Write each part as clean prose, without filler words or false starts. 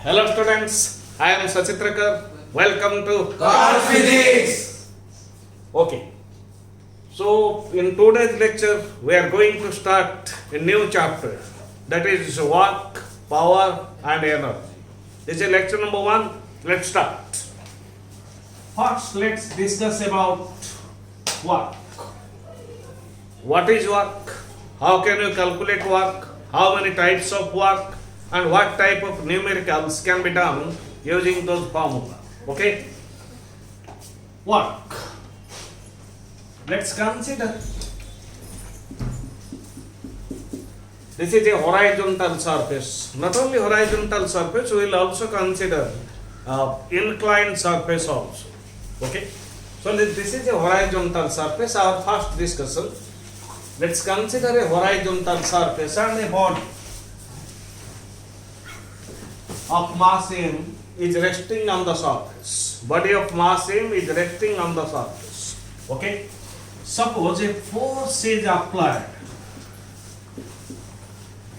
Hello students, I am Sachitrakar. Welcome to Car Physics. Okay. So in today's lecture we are going to start a new chapter, that is work, power and energy. This is lecture number 1. Let's start. First let's discuss about work. What is work? How can you calculate work? How many types of work? And what type of numericals can be done using those formulas. Okay? Work. Let's consider. This is a horizontal surface. Not only horizontal surface, we will also consider inclined surface also. Okay? So this is a horizontal surface. Our first discussion. Let's consider a horizontal surface and a body of mass m is resting on the surface. Body of mass m is resting on the surface. Okay? Suppose a force is applied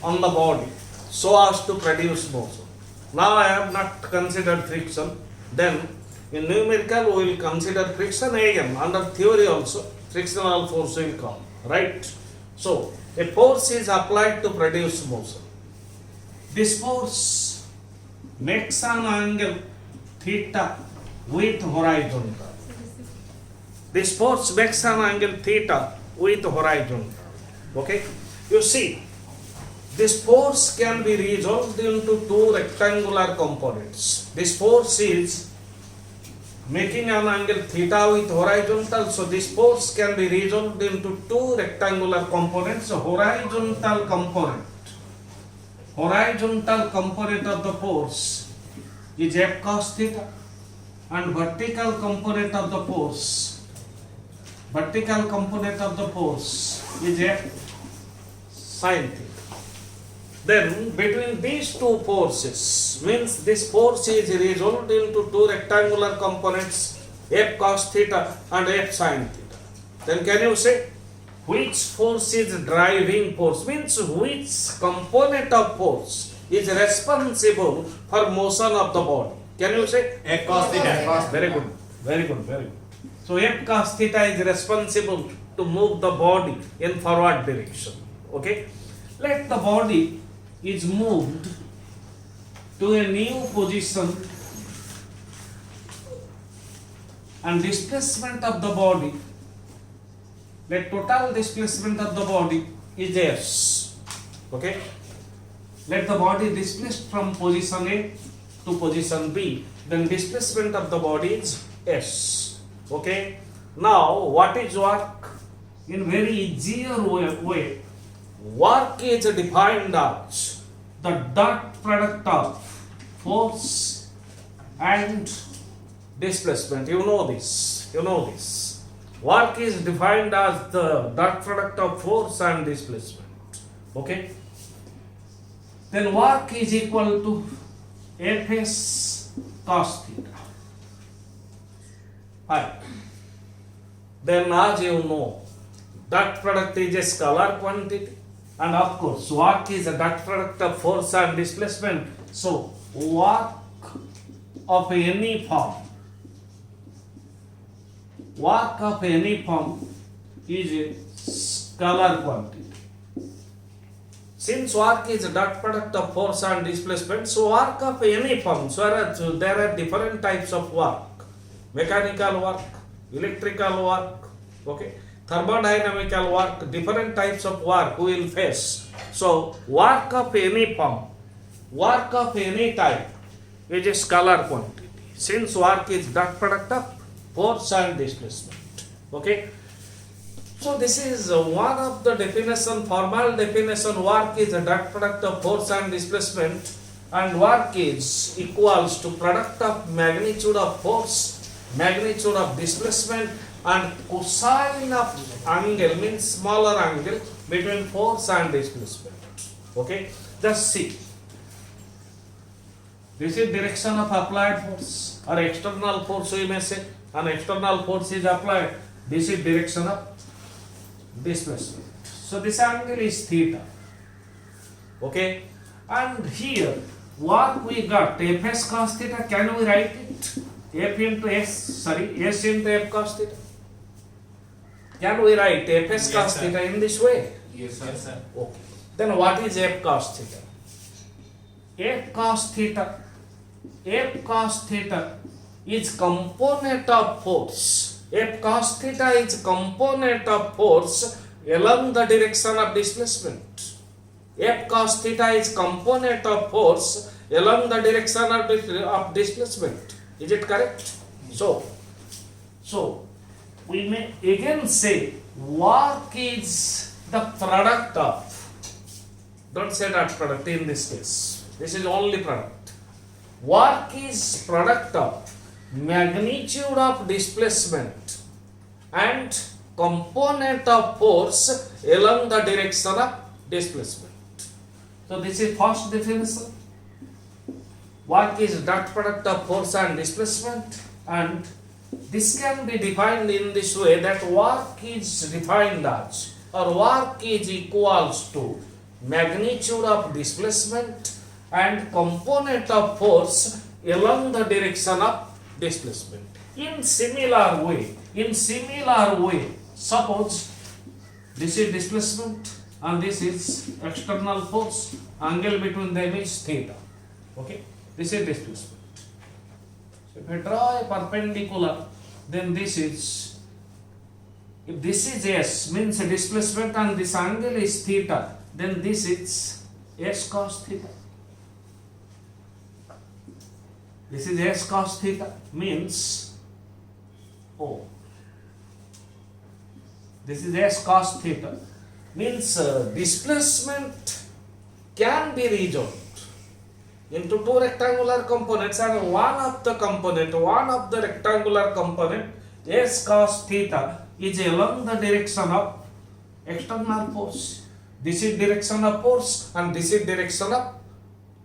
on the body so as to produce motion. Now I have not considered friction. Then in numerical we will consider friction again. Under theory also frictional force will come. Right? So a force is applied to produce motion. This force makes an angle theta with horizontal. This force makes an angle theta with horizontal. Okay? You see, this force can be resolved into two rectangular components. This force is making an angle theta with horizontal, so this force can be resolved into two rectangular components. So horizontal component of the force is F cos theta, and vertical component of the force is F sin theta. Then between these two forces, means this force is resolved into two rectangular components, F cos theta and F sin theta. Then can you say which force is driving force? Means which component of force is responsible for motion of the body? Can you say? F cos theta. Very good, very good, very good. So F cos theta is responsible to move the body in forward direction. Okay? Let the body is moved to a new position and displacement of the body, the total displacement of the body is S. Okay? Let the body displaced from position A to position B, then displacement of the body is S. Okay? Now what is work? In very easier way, work is defined as the dot product of force and displacement. You know this. Work is defined as the dot product of force and displacement. Okay? Then work is equal to Fs cos theta. Fine. Then as you know, dot product is a scalar quantity. And of course, work is a dot product of force and displacement. So, work of any form is a scalar quantity. Since work is a dot product of force and displacement, so work of any form, so there are different types of work. Mechanical work, electrical work, okay? Thermodynamical work, different types of work we will face. So, work of any form, work of any type is a scalar quantity. Since work is dot product of force and displacement. Okay? So, this is one of the definition, formal definition. Work is a dot product of force and displacement, and work is equals to product of magnitude of force, magnitude of displacement, and cosine of angle, means smaller angle between force and displacement. Okay? Just see. This is direction of applied force or external force, we may say. An external force is applied. This is direction of displacement. So this angle is theta. Okay? And here work we got Fs cos theta, can we write it? F into S, sorry, S into F cos theta. Can we write Fs Yes, cos sir. theta in this way? Yes, sir. Okay. Then what is F cos theta? F cos theta. F cos theta is component of force. F cos theta is component of force along the direction of displacement. F cos theta is component of force along the direction of displacement. Is it correct? So we may again say work is the product of, don't say that product in this case, this is only product. Work is product of magnitude of displacement and component of force along the direction of displacement. So this is first definition. Work is dot product of force and displacement, and this can be defined in this way, that work is defined as, or work is equals to magnitude of displacement and component of force along the direction of displacement. In similar way, suppose this is displacement and this is external force, angle between them is theta. Okay, this is displacement. So if I draw a perpendicular, then this is, if this is S, means a displacement and this angle is theta, then this is S cos theta. This is S cos theta, means, oh, this is S cos theta, means displacement can be resolved into two rectangular components, and one of the rectangular component, S cos theta, is along the direction of external force. This is direction of force and this is direction of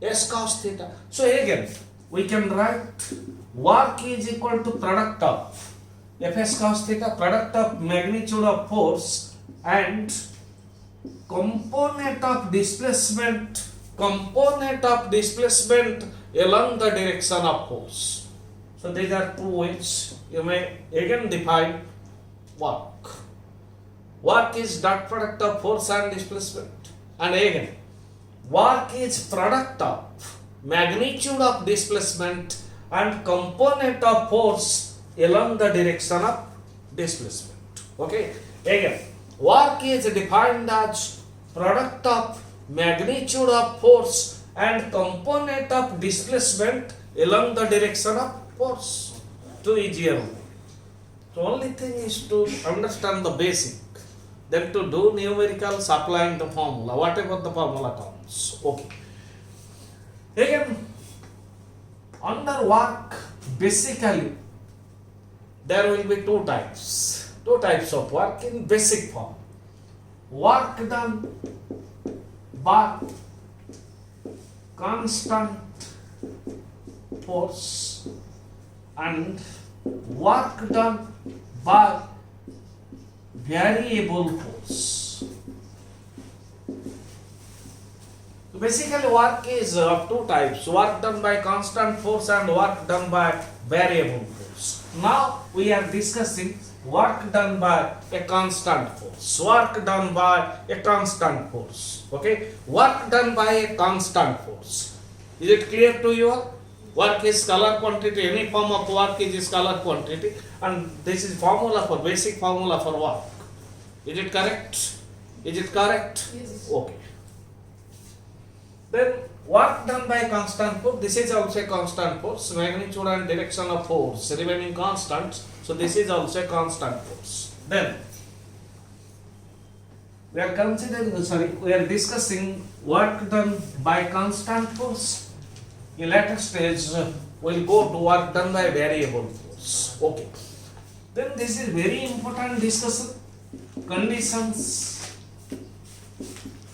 S cos theta. So again, we can write work is equal to product of Fs cos theta, product of magnitude of force and component of displacement along the direction of force. So these are two ways you may again define work. Work is dot product of force and displacement, and again work is product of magnitude of displacement and component of force along the direction of displacement. Okay, again work is defined as product of magnitude of force and component of displacement along the direction of force. Too easier. The only thing is to understand the basic, then to do numericals applying the formula, whatever the formula comes. Okay. Again, under work, basically, there will be two types of work in basic form. Work done by constant force and work done by variable force. So basically work is of two types, work done by constant force and work done by variable force. Now we are discussing work done by a constant force. Okay, work done by a constant force. Is it clear to you all? Work is scalar quantity, any form of work is scalar quantity, and this is basic formula for work. Is it correct? Yes. Okay. Then work done by constant force, this is also a constant force, magnitude and direction of force remaining constant, so this is also a constant force. Then we are discussing work done by constant force. In later stage, we'll go to work done by variable force. Okay. Then this is very important discussion. Conditions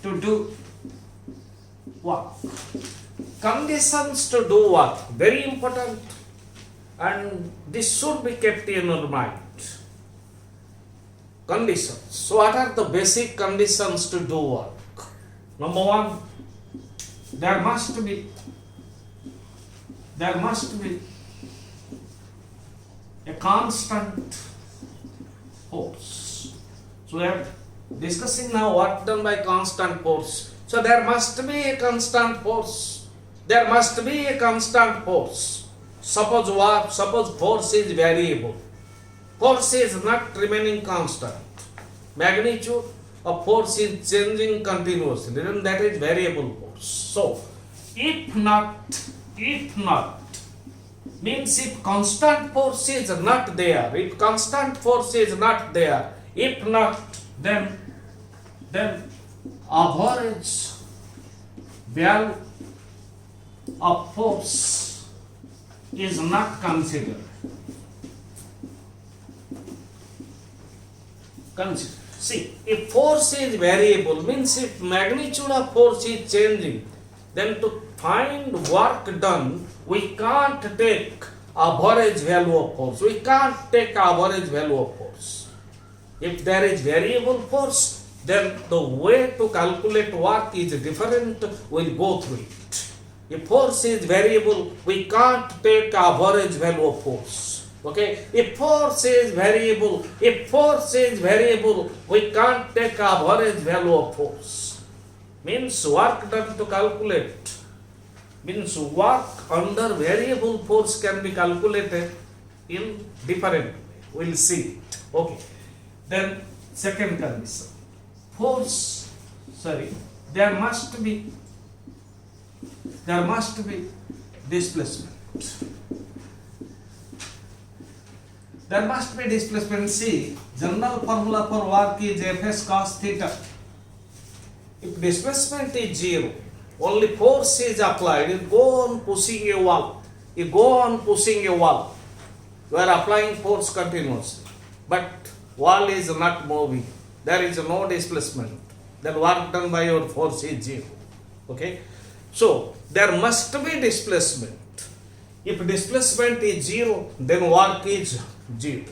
to do work. Conditions to do work, very important, and this should be kept in your mind. Conditions. So what are the basic conditions to do work? Number one, there must be there must be a constant force. So we are discussing now what done by constant force. So there must be a constant force. There must be a constant force. Suppose what? Suppose force is variable. Force is not remaining constant. Magnitude of force is changing continuously. Then that is variable force. So if not, means if constant force is not there, if constant force is not there, if not, then average value of force is not considered. See, if force is variable, means if magnitude of force is changing, then to find work done, we can't take average value of force. We can't take average value of force. If there is variable force, then the way to calculate work is different. We'll go through it. If force is variable, we can't take average value of force. Okay, if force is variable, we can't take average value of force. Means work done to calculate, means work under variable force can be calculated in different way. We'll see it. Okay. Then second condition. Force, there must be displacement. There must be displacement. See, general formula for work is Fs cos theta. If displacement is 0, only force is applied. You go on pushing a wall. You are applying force continuously. But wall is not moving. There is no displacement. Then work done by your force is 0. Okay. So there must be displacement. If displacement is 0, then work is 0.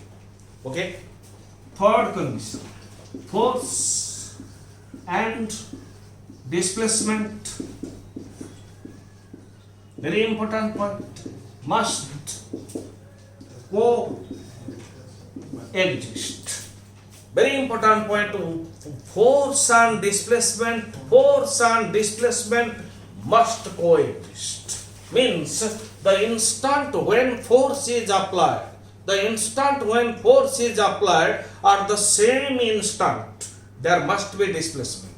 Okay. Third condition. Force and displacement, very important point, must coexist. Very important point. Force and displacement must coexist. Means the instant when force is applied, at the same instant there must be displacement.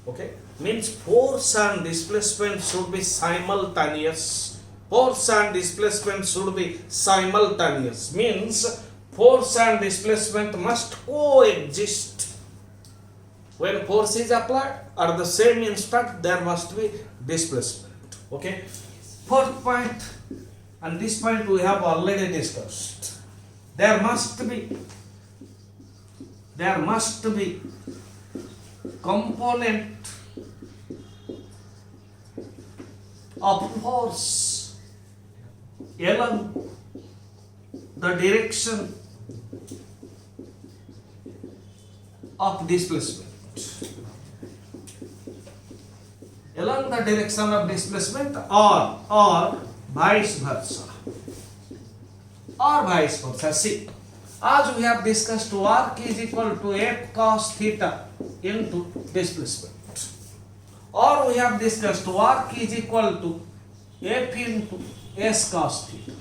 Okay, means force and displacement should be simultaneous. Means force and displacement must coexist. When force is applied, at the same instant there must be displacement. Okay. Fourth point, and this point we have already discussed. There must be component of force along the direction of displacement. Along the direction of displacement or vice versa. See, as we have discussed, work is equal to F cos theta into displacement. Or we have discussed work is equal to F into S cos theta.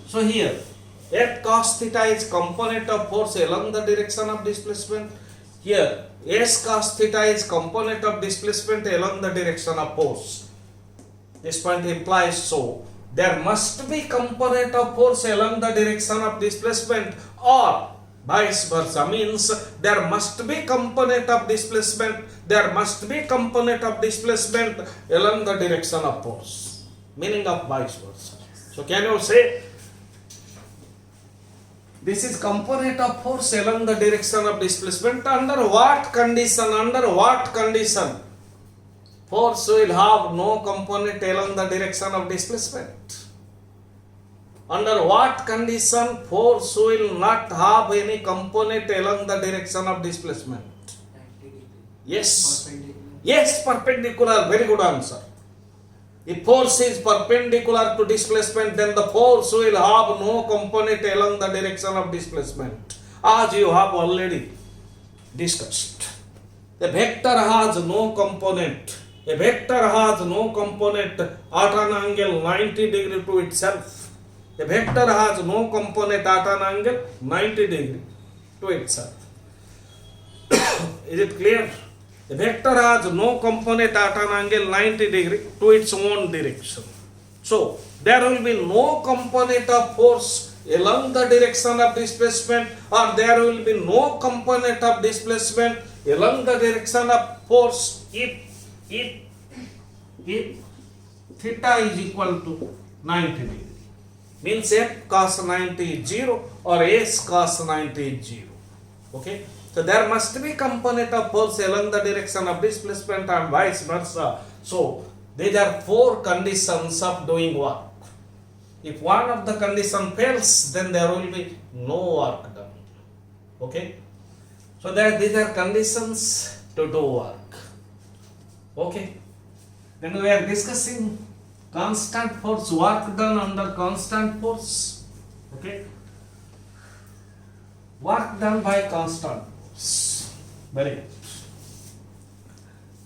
So here F cos theta is component of force along the direction of displacement. Here S cos theta is component of displacement along the direction of force. This point implies so there must be component of force along the direction of displacement or vice versa. Means there must be component of displacement along the direction of force. Meaning of vice versa. So can you say this is component of force along the direction of displacement? Under what condition? Force will have no component along the direction of displacement. Under what condition force will not have any component along the direction of displacement? Yes. Yes, perpendicular. Very good answer. If force is perpendicular to displacement, then the force will have no component along the direction of displacement, as you have already discussed. A vector has no component. A vector has no component at an angle 90 degree to itself. A vector has no component at an angle 90 degree to itself. Is it clear? A vector has no component at an angle 90 degree to its own direction. So, there will be no component of force along the direction of displacement, or there will be no component of displacement along the direction of force if theta is equal to 90 degree. Means f cos 90 is 0 or s cos 90 is 0. Okay? So there must be component of force along the direction of displacement and vice versa. So these are four conditions of doing work. If one of the condition fails, then there will be no work done. Okay? So these are conditions to do work. Okay? Then we are discussing constant force, work done under constant force. Okay? Work done by constant force. Very good.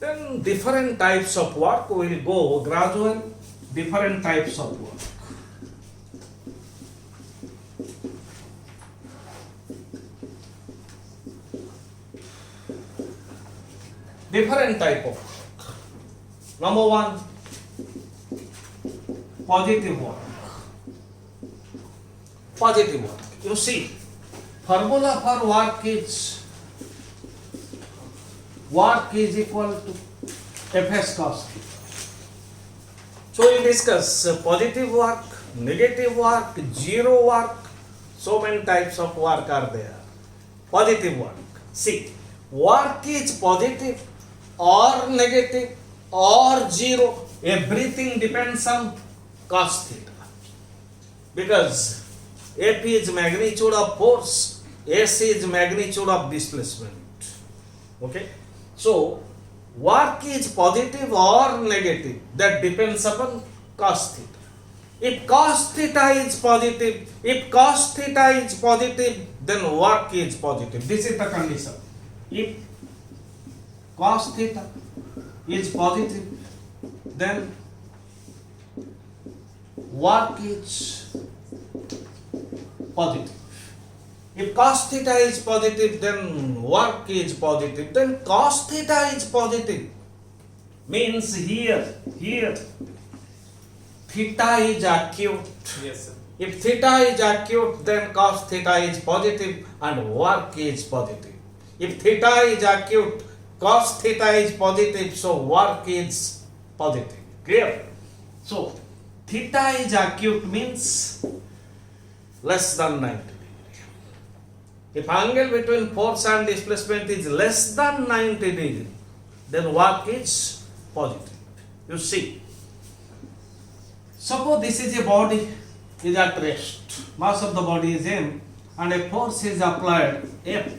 Then different types of work, we will go gradually, different types of work. Different type of work. Number one, positive work. Positive work. You see, formula for work is equal to Fs cos theta. So we discuss positive work, negative work, zero work. So many types of work are there. Positive work. See, work is positive or negative or zero. Everything depends on cos theta. Because F is magnitude of force, S is magnitude of displacement. Okay? So, work is positive or negative, that depends upon cos theta. If cos theta is positive, then work is positive. This is the condition. If cos theta is positive, then work is positive. If cos theta is positive, then work is positive. Then cos theta is positive. Means here, theta is acute. Yes, sir. If theta is acute, then cos theta is positive and work is positive. If theta is acute, cos theta is positive, so work is positive. Clear? So, theta is acute means less than 90 degree. If angle between force and displacement is less than 90 degree, then work is positive. You see, suppose this is a body is at rest, mass of the body is m, and a force is applied F,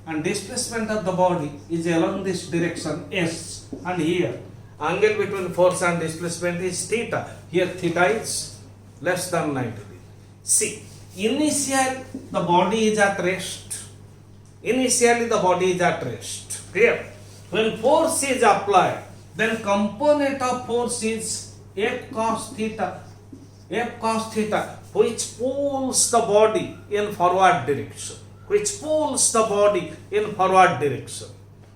and displacement of the body is along this direction S, and here angle between force and displacement is theta. Here theta is less than 90 degree. See, initially the body is at rest. Clear? When force is applied, then component of force is F cos theta, which pulls the body in forward direction.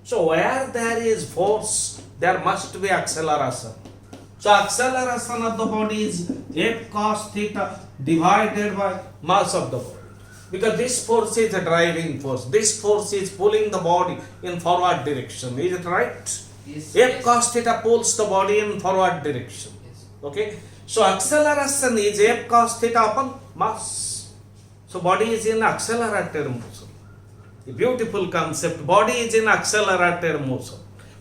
So where there is force, there must be acceleration. So acceleration of the body is F cos theta divided by mass of the body. Because this force is a driving force. This force is pulling the body in forward direction. Is it right? Yes. F cos theta pulls the body in forward direction. Yes. Okay? So acceleration is F cos theta upon mass. So body is in accelerated motion. A beautiful concept. Body is in accelerated motion.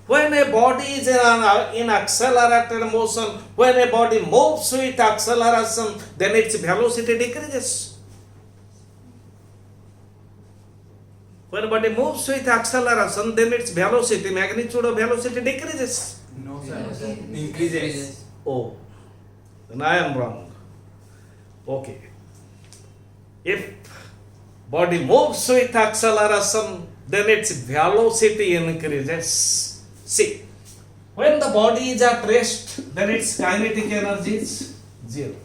When a body is in accelerated motion, when a body moves with acceleration, then its velocity decreases. When a body moves with acceleration, then its velocity, magnitude of velocity decreases. No, sir. Increases. Oh, then I am wrong. Okay. If body moves with acceleration, then its velocity increases. See, when the body is at rest, then its kinetic energy is zero.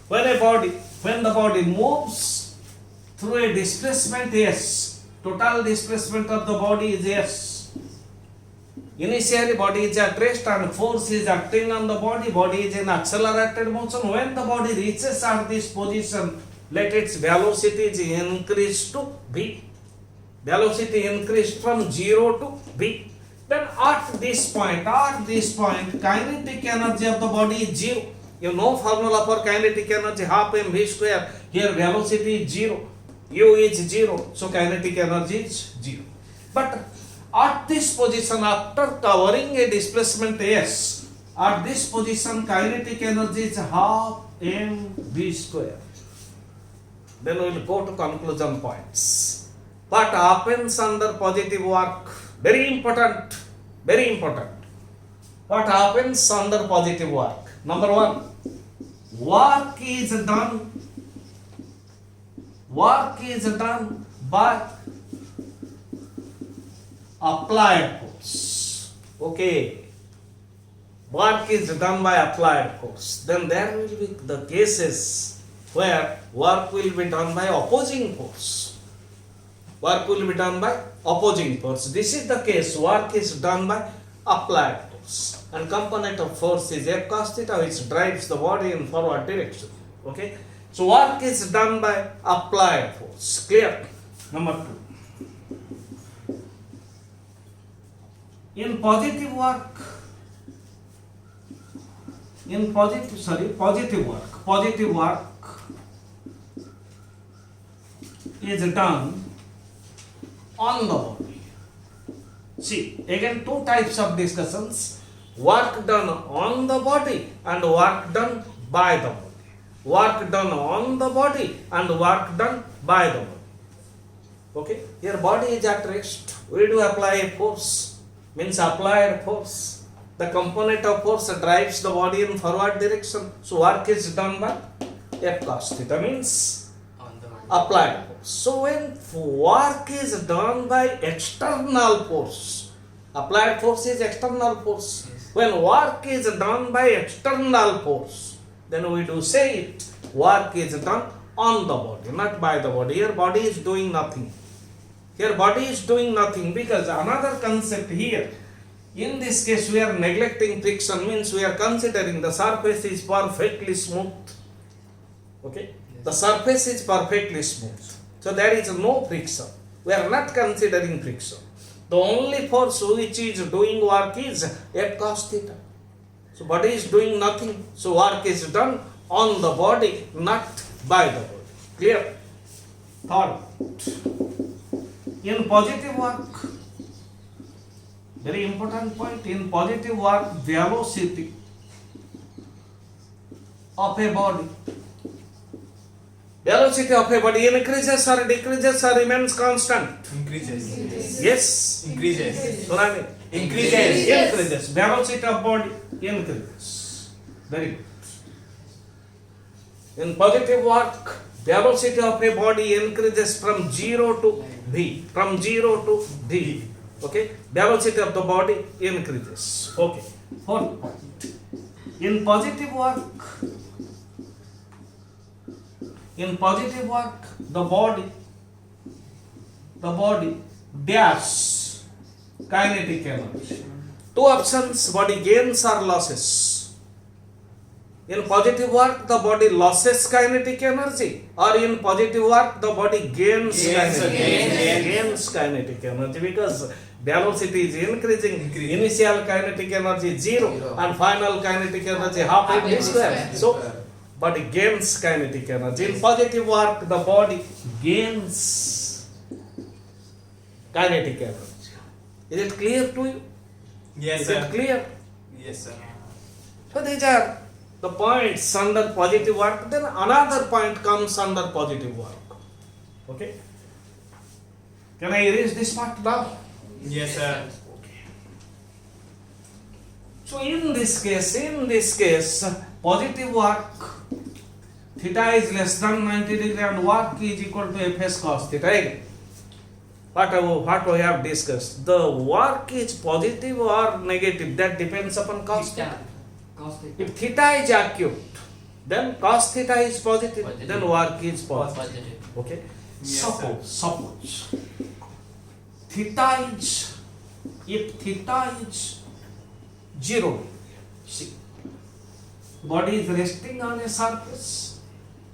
When the body moves through a displacement S, total displacement of the body is S. Initially body is at rest and force is acting on the body is in accelerated motion. When the body reaches at this position, let its velocity is increased to V. Velocity increased from 0 to V. Then at this point, kinetic energy of the body is 0. You know formula for kinetic energy, half mv square. Here velocity is 0, u is 0, so kinetic energy is 0. But at this position, after covering a displacement S, at this position kinetic energy is half mv square. Then we will go to conclusion points. What happens under positive work? Very important. What happens under positive work? Number 1, work is done by applied force. Okay. Work is done by applied force. Then there will be the cases where work will be done by opposing force. This is the case. Work is done by applied force. And component of force is F cos theta, which drives the body in forward direction. Okay. So work is done by applied force. Clear? Number 2. In positive work is done on the body. See, again 2 types of discussions. Work done on the body and work done by the body. Work done on the body and work done by the body. Okay, here body is at rest. We do apply a force, means applied force. The component of force drives the body in forward direction. So work is done by F cos theta, means applied force. So when work is done by external force, applied force is external force. When work is done by external force, then we do say it, work is done on the body, not by the body. Here body is doing nothing. Because another concept here, in this case we are neglecting friction, means we are considering the surface is perfectly smooth. Okay, the surface is perfectly smooth, so there is no friction. We are not considering friction. The only force which is doing work is F cos theta. So body is doing nothing. So work is done on the body, not by the body. Clear? Third, in positive work, very important point, in positive work, velocity of a body increases or decreases or remains constant? Increases. Yes? Increases. Sonami? Increases. Velocity of body increases. Very good. In positive work, velocity of a body increases from 0 to V. Okay? Velocity of the body increases. Okay. Fourth point. In positive work, the body dash kinetic energy. 2 options, body gains or losses. In positive work, the body losses kinetic energy, or in positive work, the body gains kinetic energy, because velocity is increasing. Initial kinetic energy is 0 and final kinetic energy half mv square. So body gains kinetic energy. In positive work, the body gains kinetic energy. Is it clear to you? Yes, Is sir. it clear? Yes, sir. So these are the points under positive work. Then another point comes under positive work. Okay? Can I erase this part now? Yes, sir. Okay. So in this case, positive work, theta is less than 90 degree and work is equal to Fs cos theta. Again, what we have discussed, the work is positive or negative, that depends upon cos theta. If theta is acute, then cos theta is positive, then work is positive. Okay. Yes, Suppose theta is, if theta is 0, see, body is resting on a surface,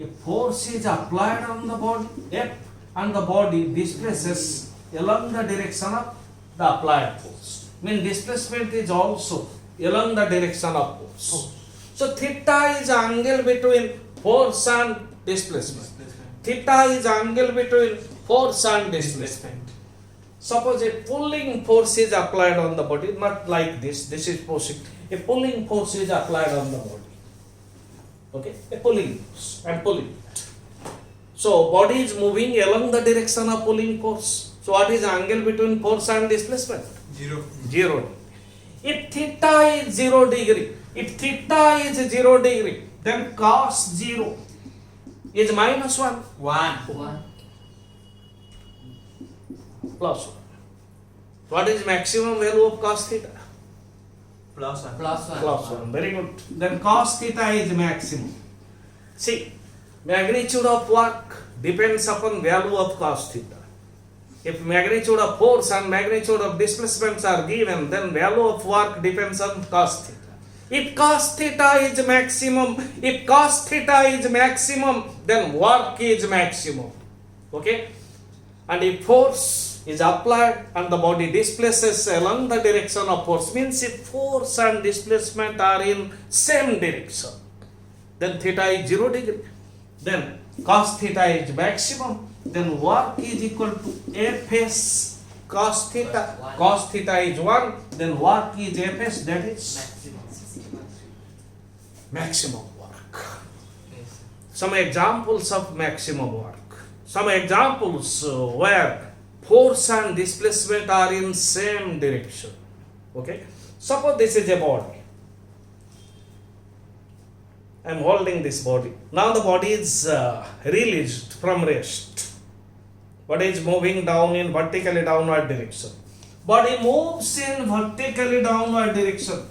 a force is applied on the body F and the body displaces along the direction of the applied force. Mean displacement is also along the direction of force. So theta is angle between force and displacement. Theta is angle between force and displacement. Suppose a pulling force is applied on the body, not like this, this is pushing. A pulling force is applied on the body. Okay, a pulling force, I am pulling it. So body is moving along the direction of pulling force. So what is the angle between force and displacement? 0. 0. If theta is 0 degree, then cos 0 is minus 1 1. plus 1. What is maximum value of cos theta? Plus 1. Plus 1. Very good. Then cos theta is maximum. See, magnitude of work depends upon value of cos theta. If magnitude of force and magnitude of displacements are given, then value of work depends on cos theta. If cos theta is maximum, then work is maximum. Okay? And if force is applied and the body displaces along the direction of force, means if force and displacement are in same direction, then theta is 0 degree. Then cos theta is maximum, then work is equal to Fs cos theta. Cos theta is 1, then work is Fs, that is maximum work. Some examples of maximum work. Some examples where force and displacement are in same direction. Okay. Suppose this is a body. I am holding this body. Now the body is released from rest. Body is moving down in vertically downward direction. Body moves in vertically downward direction.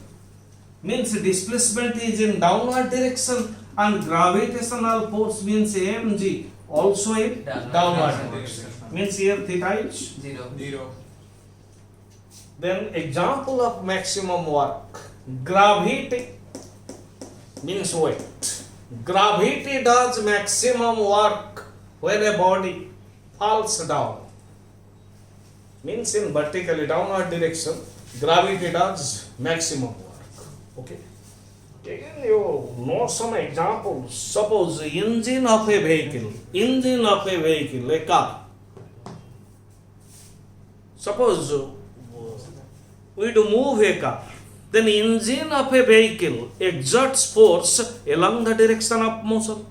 Means displacement is in downward direction and gravitational force means mg also in downward direction. Means here theta is 0. Then example of maximum work. Gravity means weight. Gravity does maximum work when a body falls down. Means in vertically downward direction, gravity does maximum work. Okay. Again, you know some examples. Suppose engine of a vehicle, a car. Suppose we do move a car, then engine of a vehicle exerts force along the direction of motion.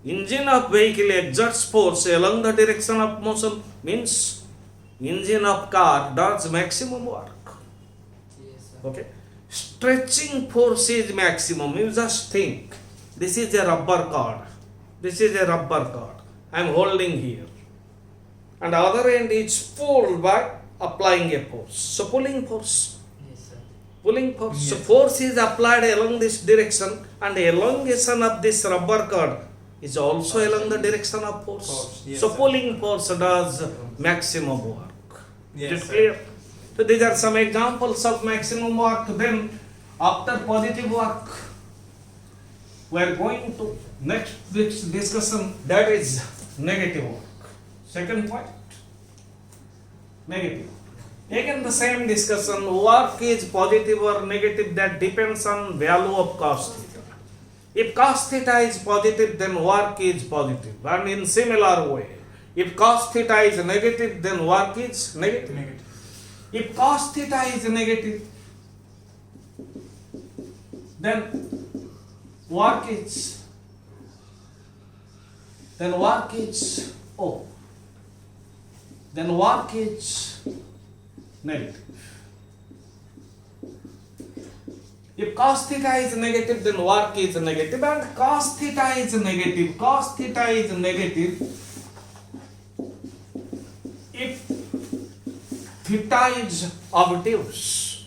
Engine of vehicle exerts force along the direction of motion, means engine of car does maximum work. Okay. Stretching force is maximum. You just think, this is a rubber cord. I am holding here. And the other end is pulled by applying a force. So pulling force. So force is applied along this direction and elongation of this rubber cord is also along the direction of force. Yes, So sir. pulling force does maximum work. Yes, Is it sir. clear? So these are some examples of maximum work. Then after positive work, we are going to next week's discussion, that is negative work. Second point, negative. Again the same discussion, work is positive or negative, that depends on value of cos theta. If cos theta is positive, then work is positive. And in similar way, if cos theta is negative, then work is negative. If cos theta is negative, then work is negative. If cos theta is negative, then work is negative, and cos theta is negative. Cos theta is negative if theta is obtuse.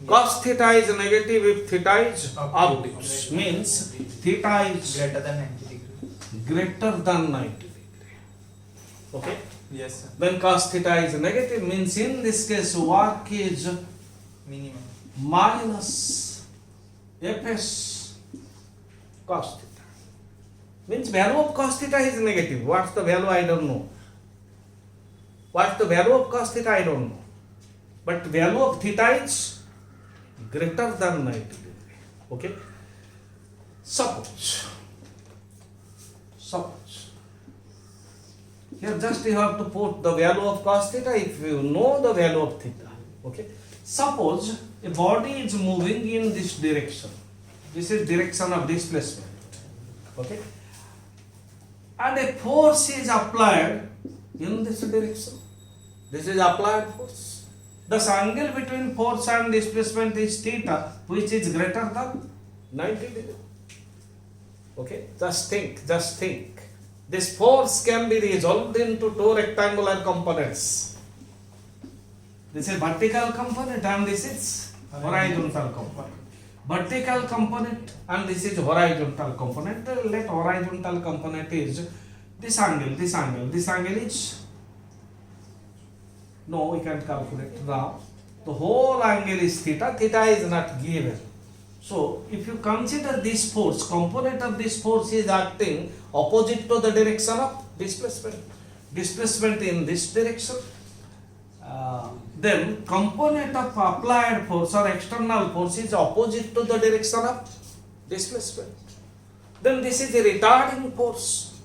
Cos theta is negative if theta is obtuse. Means theta is Greater than 90 degree. greater than 90 degree. Okay? Yes, sir. When cos theta is negative, means in this case work is Minimum. minus fs cos theta. Means value of cos theta is negative. What's the value? I don't know. What's the value of cos theta? I don't know. But value of theta is greater than 90 degree. Okay? Suppose. Here just you have to put the value of cos theta if you know the value of theta. Okay? Suppose a body is moving in this direction. This is direction of displacement. Okay? And a force is applied in this direction. This is applied force. Thus angle between force and displacement is theta, which is greater than 90 degree. Okay? Just think. This force can be resolved into two rectangular components. This is vertical component and this is horizontal component. Vertical component and this is horizontal component. Let horizontal component is this angle. This angle is, no, we can't calculate now. The whole angle is theta. Theta is not given. So, if you consider this force, component of this force is acting opposite to the direction of displacement. Displacement in this direction. Then component of applied force or external force is opposite to the direction of displacement. Then this is a retarding force.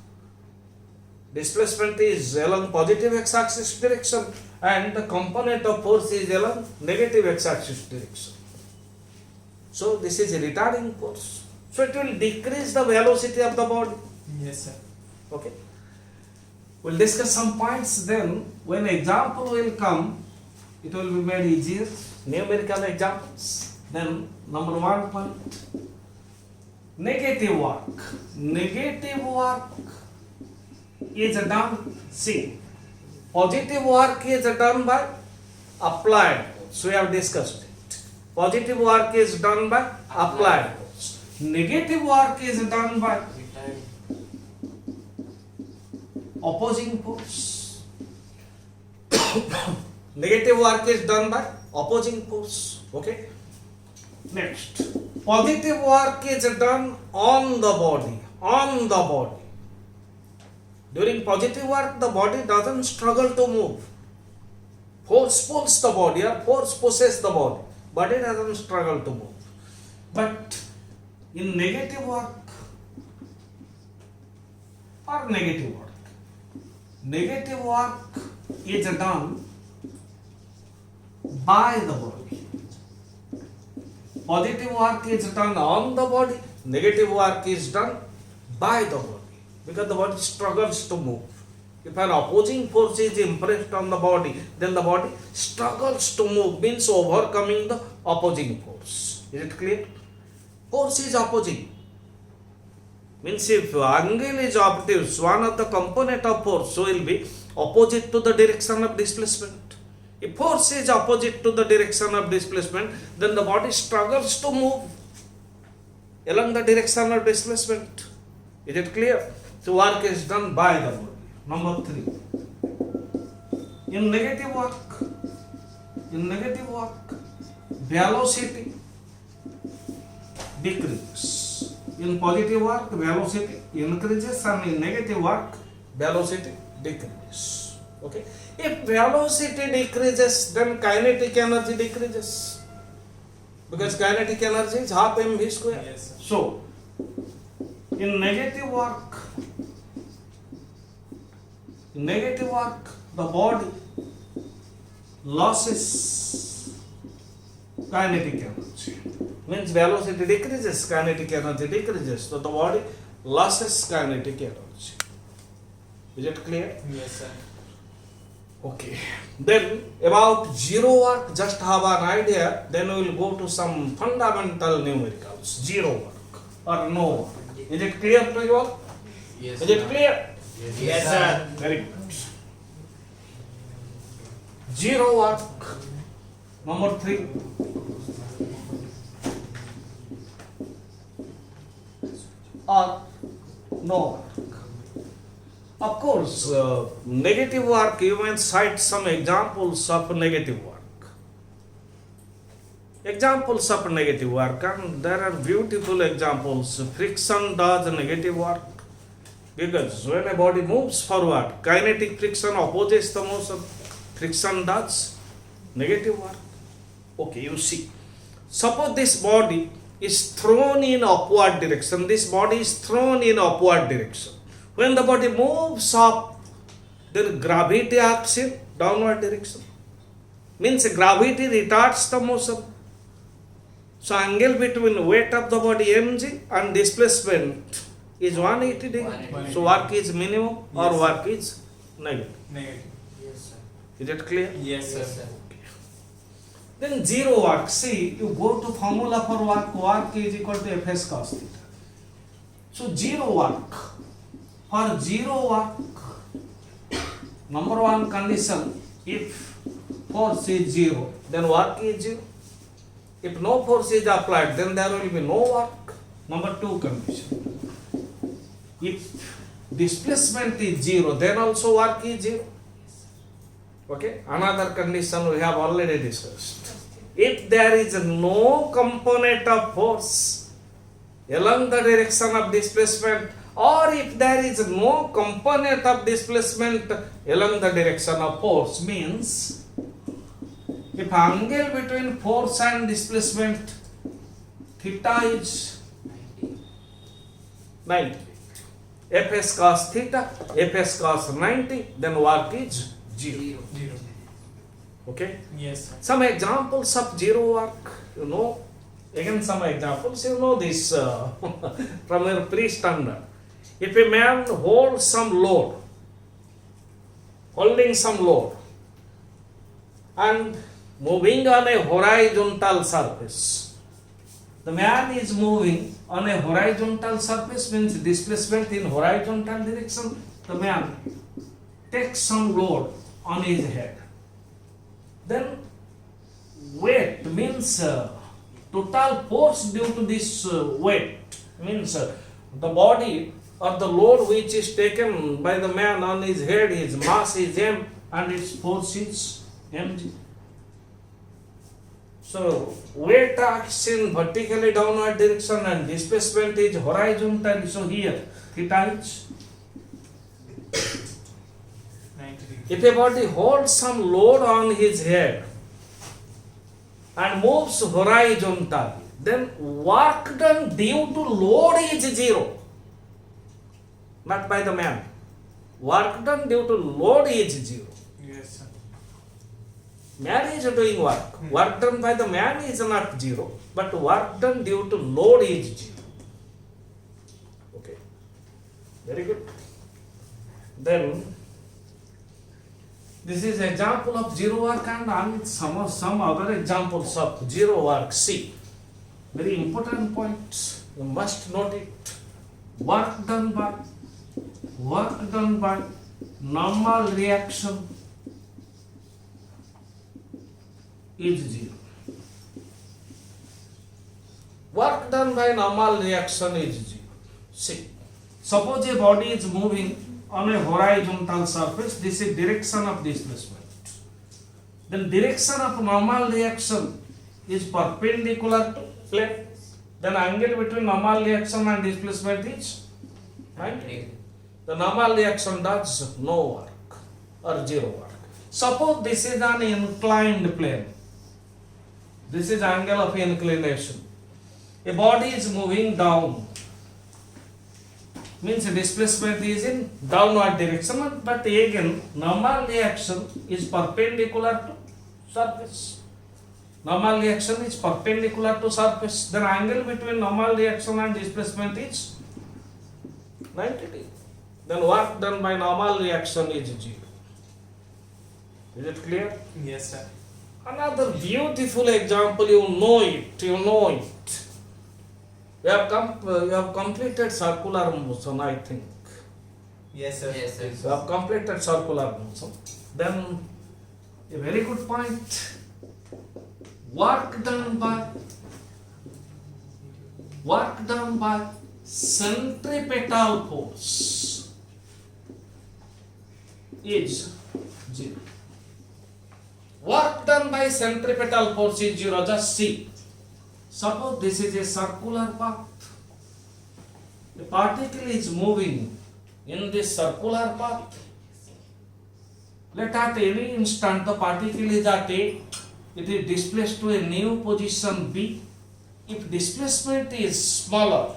Displacement is along positive x-axis direction and the component of force is along negative x-axis direction. So this is a retarding force. So it will decrease the velocity of the body. Yes, sir. Okay. We'll discuss some points then. When example will come, it will be made easier. Numerical examples. Then number 1 point. Negative work. Negative work is done. See, positive work is done by applied force. We have discussed it. Positive work is done by applied force. Negative work is done by opposing force. Negative work is done by opposing force. Okay. Next, positive work is done on the body. On the body. During positive work, the body doesn't struggle to move. Force pulls the body or force pushes the body. Body doesn't struggle to move. But in negative work or negative work is done by the body. Positive work is done on the body. Negative work is done by the body. Because the body struggles to move. If an opposing force is impressed on the body, then the body struggles to move, means overcoming the opposing force. Is it clear? Force is opposing. Means if angle is obtuse, one of the component of force will be opposite to the direction of displacement. If force is opposite to the direction of displacement, then the body struggles to move along the direction of displacement. Is it clear? So work is done by the body. Number 3. In negative work, velocity decreases. In positive work, velocity increases, and in negative work, velocity decreases. Okay. If velocity decreases, then kinetic energy decreases. Because kinetic energy is half mv square. Yes, sir. So, in negative work, the body losses kinetic energy. Means velocity decreases, kinetic energy decreases. So the body losses kinetic energy. Is it clear? Yes, sir. Okay. Then about zero work, just have an idea. Then we will go to some fundamental numericals. Zero work or no work. Is it clear to you all? Yes. Is it clear? Yes, sir. Very good. Zero work. Number 3. Or no work. Of course, negative work, you may cite some examples of negative work. Examples of negative work, and there are beautiful examples. Friction does negative work, because when a body moves forward, kinetic friction opposes the motion. Friction does negative work. Okay, you see. Suppose this body is thrown in upward direction. This body is thrown in upward direction. When the body moves up, then gravity acts in downward direction. Means gravity retards the motion. So angle between weight of the body mg and displacement is 180 degree. 180. So work is minimum or Yes. work is negative. Negative. Yes, sir. Is it clear? Yes, sir. Yes, sir. Then zero work. See, you go to formula for work. Work is equal to Fs cos theta. So zero work. For zero work, number one condition, if force is zero, then work is zero. If no force is applied, then there will be no work. Number two condition, if displacement is zero, then also work is zero. Okay, another condition we have already discussed. If there is no component of force along the direction of displacement, or if there is no component of displacement along the direction of force, means if angle between force and displacement theta is 90, Fs cos theta, Fs cos 90, then work is 0. Zero. Zero. Okay. Yes, sir. Some examples of zero work, you know. Again, some examples, you know this from your pre-standard. If a man holds some load, holding some load, and moving on a horizontal surface, the man is moving on a horizontal surface, means displacement in horizontal direction. The man takes some load on his head. Then weight means total force due to this weight, means the body or the load which is taken by the man on his head, his mass is m and its force is mg. So weight acts in vertically downward direction and displacement is horizontal. So here theta is. 90 degree. If a body holds some load on his head and moves horizontally, then work done due to load is zero. Not by the man. Work done due to load is zero. Yes, sir. Man is doing work. Work done by the man is not zero, but work done due to load is zero. Okay. Very good. Then this is example of zero work, and some other examples of zero work. See, very important points. You must note it. Work done by normal reaction is zero. Work done by normal reaction is zero. See, suppose a body is moving on a horizontal surface, this is direction of displacement. Then direction of normal reaction is perpendicular to plane. Then angle between normal reaction and displacement is 90. The normal reaction does no work or zero work. Suppose this is an inclined plane. This is angle of inclination. A body is moving down. Means displacement is in downward direction, but again normal reaction is perpendicular to surface. Normal reaction is perpendicular to surface. Then angle between normal reaction and displacement is 90 degree. Then work done by normal reaction is zero. Is it clear? Yes, sir. Another beautiful example, you know it. You have completed circular motion, I think. Yes, sir. Yes, sir. You have completed circular motion. Then, a very good point. Work done by centripetal force is 0. Work done by centripetal force is 0. Just see. Suppose this is a circular path. The particle is moving in this circular path. Let at any instant the particle is at A, it is displaced to a new position B. If displacement is smaller,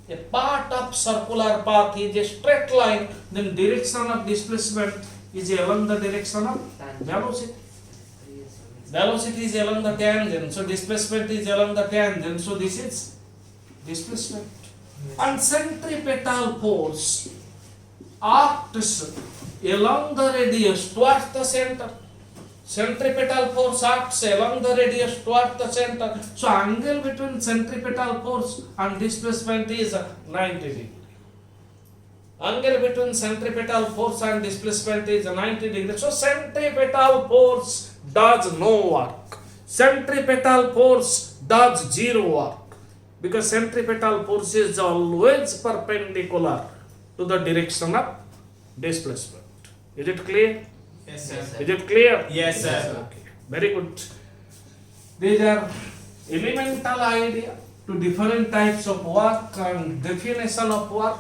a part of circular path is a straight line, then direction of displacement is along the direction of velocity. Velocity is along the tangent, so displacement is along the tangent, so this is displacement. And centripetal force acts along the radius towards the center. Centripetal force acts along the radius towards the center. So angle between centripetal force and displacement is 90 degree. Angle between centripetal force and displacement is 90 degrees. So centripetal force does no work. Centripetal force does 0 work. Because centripetal force is always perpendicular to the direction of displacement. Is it clear? Yes, sir. Is it clear? Yes, sir. Okay. Very good. These are elemental idea to different types of work and definition of work.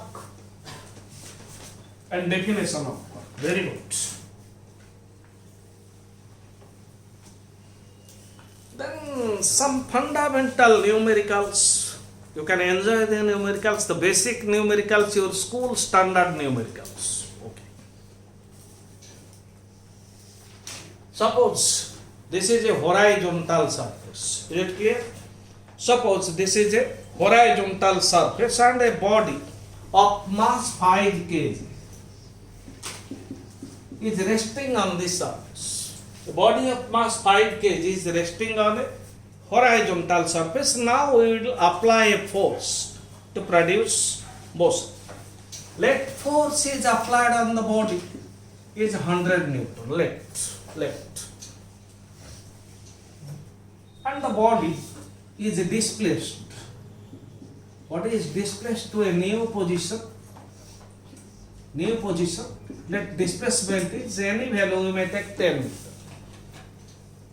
Very good. Then some fundamental numericals. You can enjoy the numericals, the basic numericals, your school standard numericals. Okay. Suppose this is a horizontal surface. Is it clear? Suppose this is a horizontal surface and a body of mass 5 kg is resting on this surface. The body of mass 5 kg is resting on a horizontal surface. Now we will apply a force to produce motion. Let force is applied on the body is 100 Newton. Let. And the body is displaced. Body is displaced to a new position. Let displacement is any value, we may take 10 meter.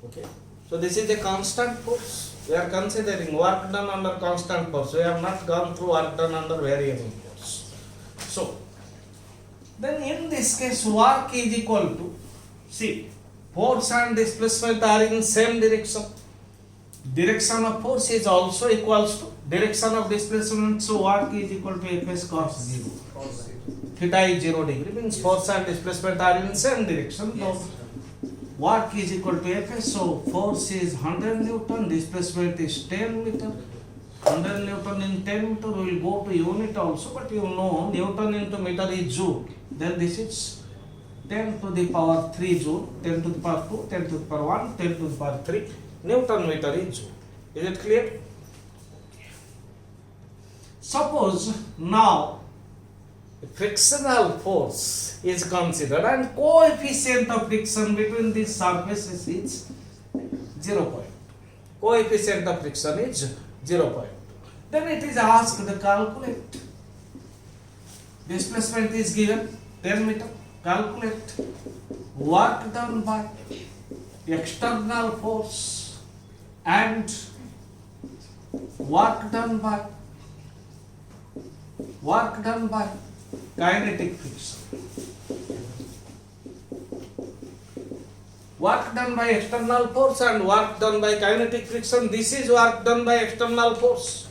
Okay. So this is a constant force. We are considering work done under constant force. We have not gone through work done under variable force. So then in this case work is equal to, see, force and displacement are in same direction. Direction of force is also equals to direction of displacement. So work is equal to Fs cos 0. Theta is 0 degree, means force and displacement are in same direction. Yes. So work is equal to Fs. So force is 100 Newton, displacement is 10 meter. 100 Newton in 10 meter, we will go to unit also, but you know Newton into meter is joule. Then this is 10 to the power 3 joule, 10 to the power 2, 10 to the power 1, 10 to the power 3. Newton meter is joule. Is it clear? Suppose now frictional force is considered and coefficient of friction between these surfaces is 0 point. Coefficient of friction is 0 point. Then it is asked to calculate. Displacement is given 10 meter. Calculate work done by external force and work done by kinetic friction. Work done by external force and work done by kinetic friction. This is work done by external force.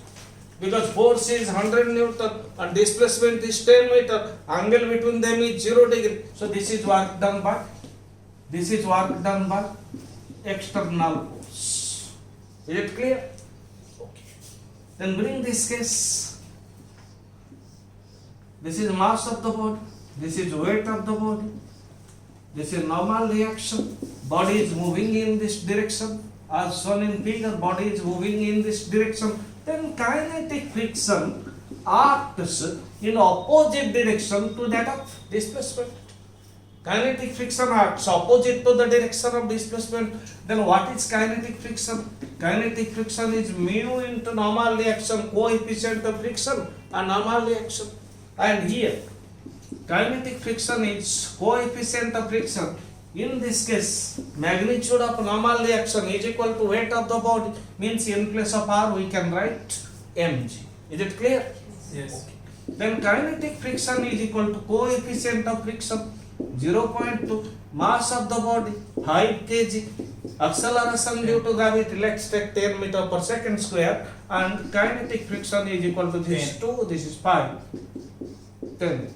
Because force is 100 Newton and displacement is 10 meter. Angle between them is 0 degree. So this is work done by external force. Is it clear? Okay. Then bring this case. This is mass of the body. This is weight of the body. This is normal reaction. Body is moving in this direction. As shown in figure, body is moving in this direction. Then kinetic friction acts in opposite direction to that of displacement. Kinetic friction acts opposite to the direction of displacement. Then what is kinetic friction? Kinetic friction is mu into normal reaction coefficient of friction and normal reaction. And here, kinetic friction is coefficient of friction. In this case, magnitude of normal reaction is equal to weight of the body. Means in place of R we can write mg. Is it clear? Yes. Then kinetic friction is equal to coefficient of friction 0.2, mass of the body 5 kg, acceleration due to gravity, let's take 10 meter per second square, and kinetic friction is equal to this 2, this is 5, 10.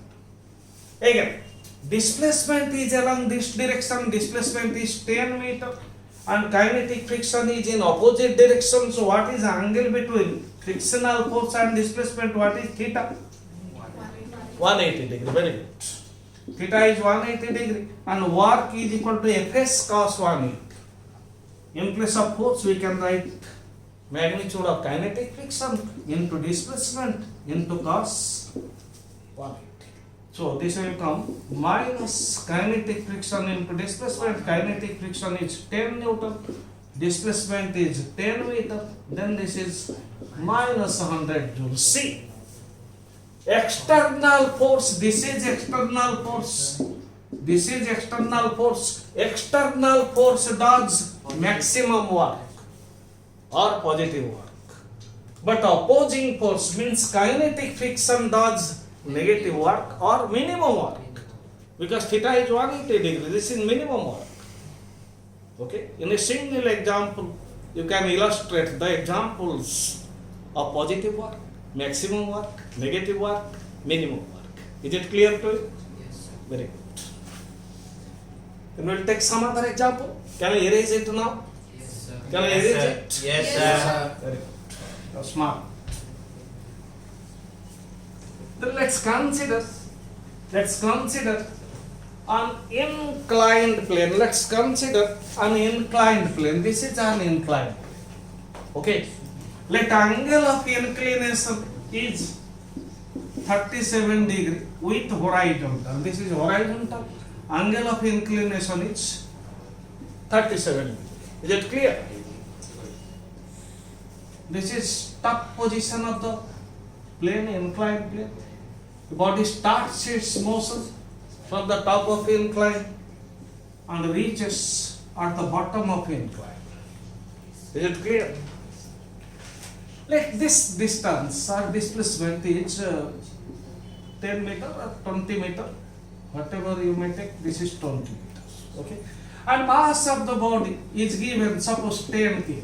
Again, displacement is along this direction, displacement is 10 meter, and kinetic friction is in opposite direction. So what is the angle between frictional force and displacement? What is theta? 180 degree. Very good. Theta is 180 degree, and work is equal to Fs cos 180. In place of force we can write magnitude of kinetic friction into displacement into cos 180. So this will come minus kinetic friction into displacement. Kinetic friction is 10 Newton, displacement is 10 meter, then this is minus 100 joules. See, external force, this is external force, this is external force. External force does maximum work or positive work, but opposing force means kinetic friction does negative work or minimum work, because theta is 180 degree, this is minimum work. Okay, in a single example you can illustrate the examples of positive work, maximum work, negative work, minimum work. Is it clear to you? Yes, sir. Very good. Then we'll take some other example. Can I erase it now? Yes, sir. Can I erase it? Yes, Yes, sir. Very good. You're smart. Then let's consider an inclined plane. Let's consider an inclined plane. This is an inclined plane. Okay. Let angle of inclination is 37 degree with horizontal. This is horizontal. Angle of inclination is 37 degree. Is it clear? This is top position of the plane, inclined plane. The body starts its motion from the top of incline and reaches at the bottom of incline. Is it clear? Let this distance or displacement is 10 meter or 20 meter, whatever you may take, this is 20 meters. Okay? And mass of the body is given, suppose 10 kg.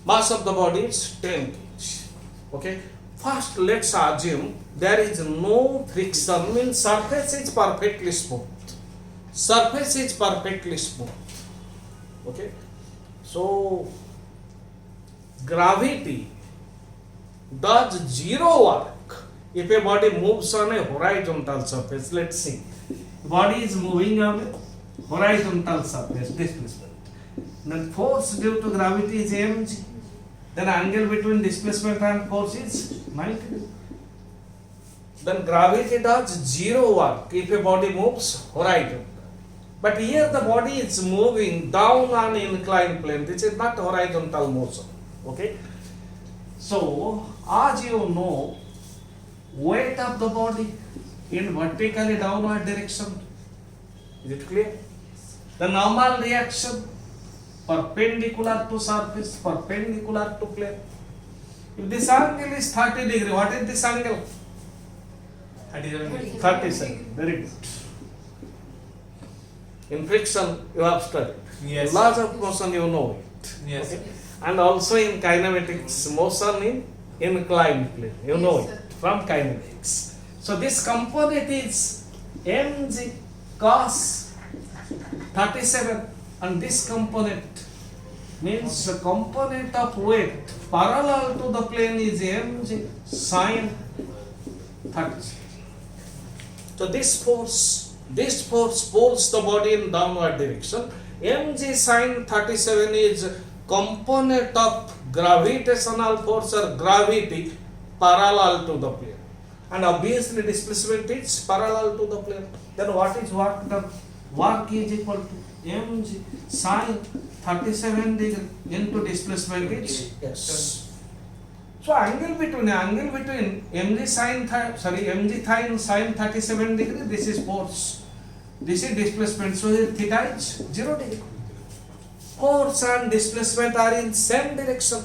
Mass of the body is 10 kg. Okay? First, let's assume there is no friction, means surface is perfectly smooth. Surface is perfectly smooth. Okay? So, gravity does zero work if a body moves on a horizontal surface. Let's see. Body is moving on a horizontal surface, displacement. Then force due to gravity is mg. Then angle between displacement and force is 90 degree. Then gravity does zero work if a body moves horizontal. But here the body is moving down on inclined plane. This is not horizontal motion. Okay? So, as you know, weight of the body in vertically downward direction. Is it clear? The normal reaction perpendicular to surface, perpendicular to plane. If this angle is 30 degree, what is this angle? 37 degree. 37. Very good. In friction, you have studied. Yes. Laws of motion, you know it. Yes. Okay? And also in kinematics, motion in inclined plane, you know Yes, it from kinematics. So this component is mg cos 37, and this component means the component of weight parallel to the plane is mg sin 37. So this force This force pulls the body in downward direction. mg sin 37 is component of gravitational force or gravity parallel to the plane. And obviously displacement is parallel to the plane. Then what is work done? Work is equal to mg sin 37 degree into displacement is s. So angle between mg sin 37 degree, this is force, this is displacement, so here theta is 0 degree. Force and displacement are in same direction.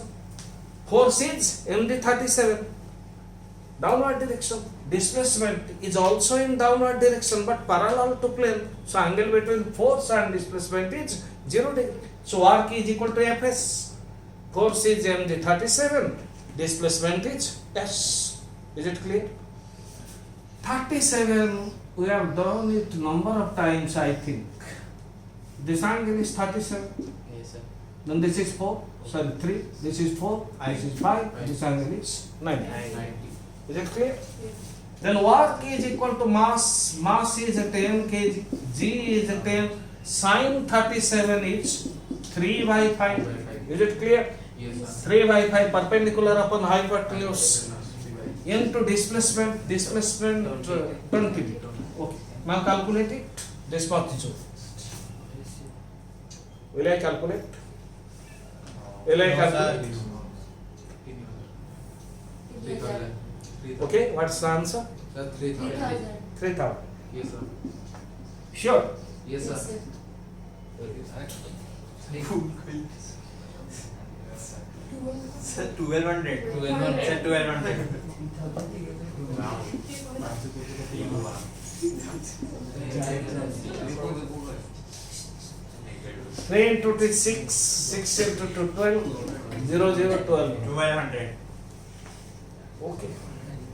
Force is mg 37, downward direction. Displacement is also in downward direction but parallel to plane. So angle between force and displacement is 0 degree. So work is equal to Fs. Force is mg 37. Displacement is s. Is it clear? 37 we have done it number of times, I think. This angle is 37. Yes, sir. Then this is 4. Sorry, 3. This is 4. This is 5. This angle is 90. 90. Is it clear? Then work is equal to mass. Mass is 10 kg. G is 10. Sin 37 is 3 by 5. Is it clear? Yes, sir. 3 by 5 perpendicular upon hypotenuse into displacement 20. Okay. Now calculate it. This part is over. Will I calculate? Will I calculate? Okay, what's the answer? Sir, 3,000. 3000. Yes, sir. Sure. Yes, sir. Sir, 1200. 1200. Sir, 1200. 3 into 2 is 6, 6 into 2 12, 0 0 12. 1200. Okay.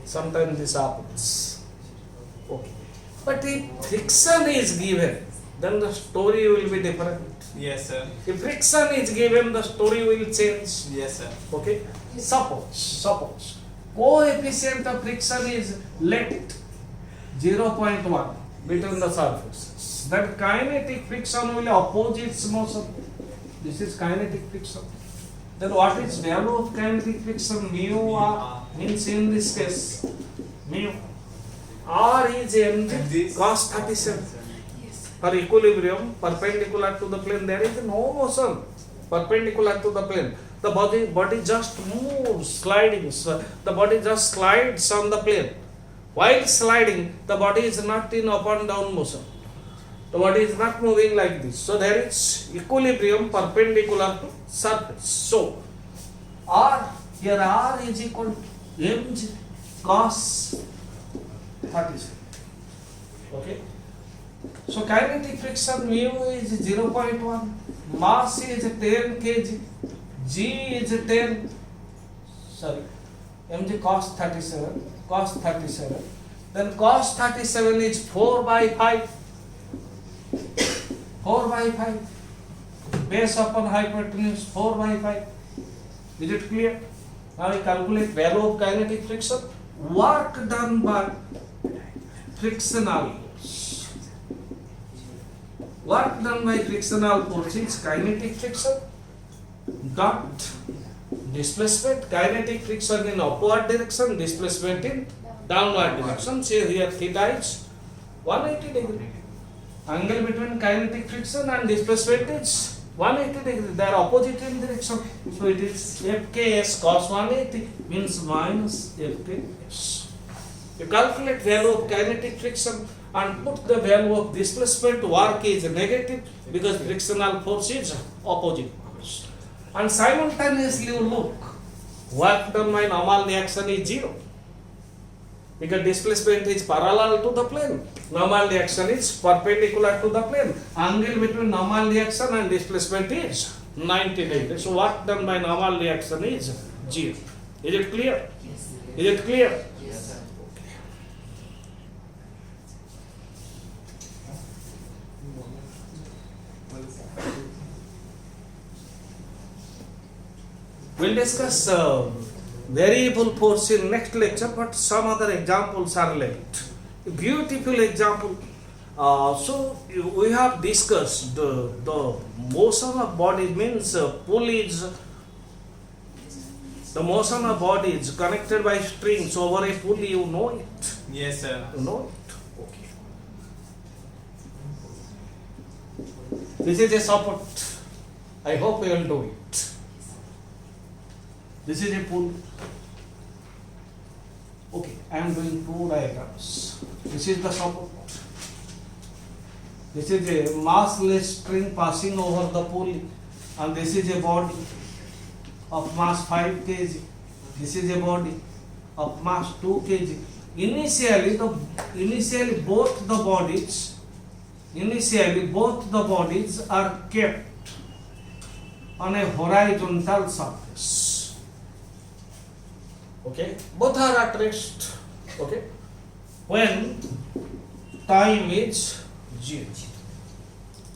Sometimes this happens. Okay. But if friction is given, then the story will be different. Yes, sir. If friction is given, the story will change. Yes, sir. Okay. Suppose coefficient of friction is let 0.1 between the surfaces. Then kinetic friction will oppose its motion. This is kinetic friction. Then what is value of kinetic friction? Mu r means in this case mu r is mg cos 37. For equilibrium perpendicular to the plane, there is no motion perpendicular to the plane. The body just moves, sliding. So the body just slides on the plane. While sliding, the body is not in up and down motion. The body is not moving like this. So there is equilibrium perpendicular to surface. So R, here R is equal to mg cos 37. Okay. So kinetic friction mu is 0.1, mass is 10 kg, G is 10, mg cos 37, then cos 37 is 4 by 5, base upon hypotenuse 4 by 5. Is it clear? Now we calculate value of kinetic friction, work done by frictional force. Work done by frictional force is kinetic friction dot displacement. Kinetic friction in upward direction, displacement in downward direction. Say here theta is 180 degree. Angle between kinetic friction and displacement is 180 degree. They are opposite in direction. So it is Fks cos 180 means minus Fks. You calculate value of kinetic friction and put the value of displacement. Work is negative because frictional force is opposite force. And simultaneously you look, work done by normal reaction is 0 because displacement is parallel to the plane. Normal reaction is perpendicular to the plane. Angle between normal reaction and displacement is 90 degrees. So work done by normal reaction is 0. Is it clear? Yes. Is it clear? Yes, sir. We'll discuss variable force in next lecture, but some other examples are left. A beautiful example We have discussed the motion of body means pull is the motion of body is connected by strings over a pulley. You know it. Yes, sir. You know it. Okay. This is a support. I hope you will do it. This is a pull. Okay, I am doing two diagrams. This is the support. This is a massless string passing over the pulley, and this is a body of mass 5 kg. This is a body of mass 2 kg. Initially both the bodies are kept on a horizontal surface. Okay, both are at rest. Okay, when time is 0.